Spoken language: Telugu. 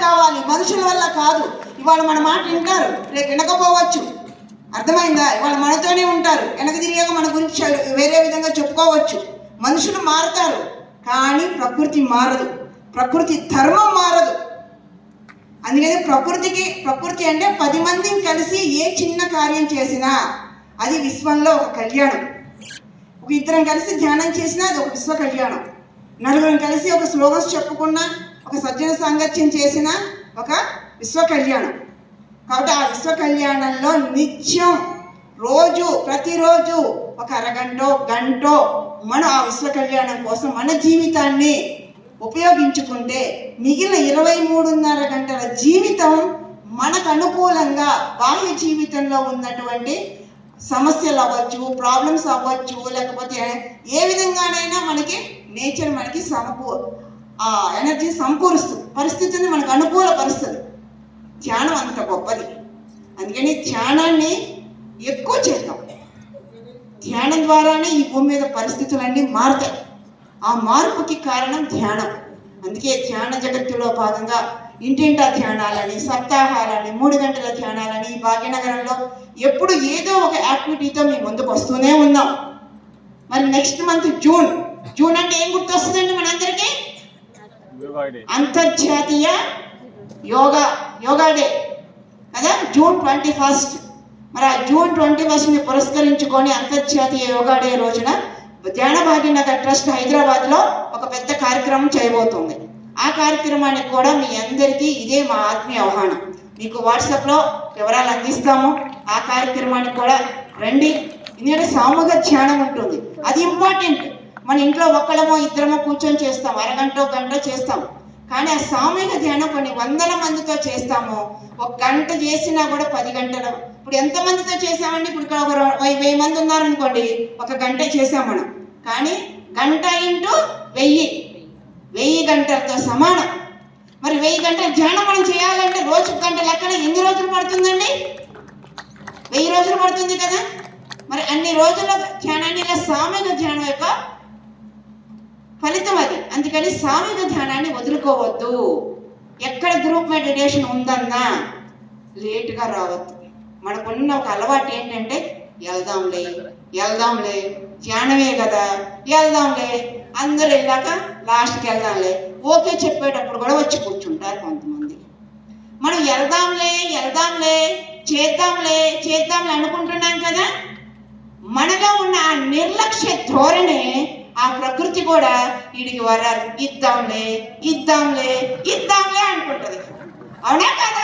కావాలి, మనుషుల వల్ల కాదు. ఇవాళ మన మాట వింటారు, రేపు వినకపోవచ్చు. అర్థమైందా? ఇవాళ మనతోనే ఉంటారు, వెనక తిరిగాక మన గురించి వేరే విధంగా చెప్పుకోవచ్చు. మనుషులు మారుతారు కానీ ప్రకృతి మారదు, ప్రకృతి ధర్మం మారదు. అందుకని ప్రకృతి అంటే 10 మందిని కలిసి ఏ చిన్న కార్యం చేసినా అది విశ్వంలో ఒక కళ్యాణం. ఒక ఇద్దరం కలిసి ధ్యానం చేసినా అది ఒక విశ్వ కళ్యాణం. నలుగురం కలిసి ఒక స్లోగన్స్ చెప్పుకున్నా, ఒక సజ్జన సాంగత్యం చేసినా ఒక విశ్వ కళ్యాణం. కాబట్టి ఆ విశ్వ కళ్యాణంలో నిత్యం ప్రతిరోజు ఒక అరగంటో గంటో మనం ఆ విశ్వ కళ్యాణం కోసం మన జీవితాన్ని ఉపయోగించుకుంటే మిగిలిన 23.5 గంటల జీవితం మనకు అనుకూలంగా బాహ్య జీవితంలో ఉన్నటువంటి సమస్యలు అవ్వచ్చు, ప్రాబ్లమ్స్ అవ్వచ్చు, లేకపోతే ఏ విధంగానైనా మనకి నేచర్ మనకి ఎనర్జీ సమకూరుస్తుంది, పరిస్థితిని మనకు అనుకూలపరుస్తుంది. ధ్యానం అంత గొప్పది. అందుకని ధ్యానాన్ని ఎక్కువ చేద్దాం. ధ్యానం ద్వారానే ఈ భూమి మీద పరిస్థితులన్నీ మారుతాయి. ఆ మార్పుకి కారణం ధ్యానం. అందుకే ధ్యాన జగత్తులో భాగంగా ఇంటింటా ధ్యానాలని, సప్తాహాలని, 3 గంటల ధ్యానాలని ఈ భాగ్యనగరంలో ఎప్పుడు ఏదో ఒక యాక్టివిటీతో మీ ముందుకు వస్తూనే ఉన్నాం. మరి నెక్స్ట్ మంత్ జూన్ అంటే ఏం గుర్తొస్తుందండి మనందరికీ? అంతర్జాతీయ యోగా డే కదా, June 21. మరి ఆ June 21ని పురస్కరించుకొని అంతర్జాతీయ యోగా డే రోజున ధ్యాన భాగ్యనగర్ ట్రస్ట్ హైదరాబాద్లో ఒక పెద్ద కార్యక్రమం చేయబోతుంది. ఆ కార్యక్రమానికి కూడా మీ అందరికీ ఇదే మా ఆత్మీయ ఆహ్వానం. మీకు వాట్సాప్లో వివరాలు అందిస్తాము. ఆ కార్యక్రమానికి కూడా రండి. ఎందుకంటే సామూహిక ధ్యానం ఉంటుంది, అది ఇంపార్టెంట్. మన ఇంట్లో ఒక్కళ్ళమో ఇద్దరమో కూర్చొని చేస్తాం, అరగంటో గంట చేస్తాం. కానీ ఆ సామూహిక ధ్యానం కొన్ని 100 మందితో చేస్తాము. 1 గంట చేసినా కూడా 10 గంటలు. ఇప్పుడు ఎంతమందితో చేసామండి? ఇప్పుడు ఇక్కడ ఒక 1000 మంది ఉన్నారనుకోండి, 1 గంట చేసాం మనం. కానీ గంట ఇంటూ 1000 గంటలతో సమానం. మరి 1000 గంటల ధ్యానం మనం చేయాలంటే రోజుకు గంట లెక్కన ఎన్ని రోజులు పడుతుందండి? 1000 రోజులు పడుతుంది కదా. మరి అన్ని రోజుల ధ్యానాన్ని ఇలా సామూహిక ధ్యానం యొక్క ఫలితం అది. అందుకని సామూహిక ధ్యానాన్ని వదులుకోవద్దు. ఎక్కడ గ్రూప్ మెడిటేషన్ ఉందన్నా లేటుగా రావద్దు. మనకున్న ఒక అలవాటు ఏంటంటే వెళ్దాంలే ధ్యానమే కదా, వెళ్దాంలే, అందరూ వెళ్ళాక లాస్ట్కి వెళ్దాంలే, ఓకే చెప్పేటప్పుడు కూడా వచ్చి కూర్చుంటారు కొంతమంది. మనం వెళ్దాంలే చేద్దాంలే అనుకుంటున్నాం కదా. మనలో ఉన్న ఆ నిర్లక్ష్య ధోరణి ఆ ప్రకృతి కూడా వీడికి వరాలు ఇద్దాంలే అనుకుంటుంది. అవునా కదా?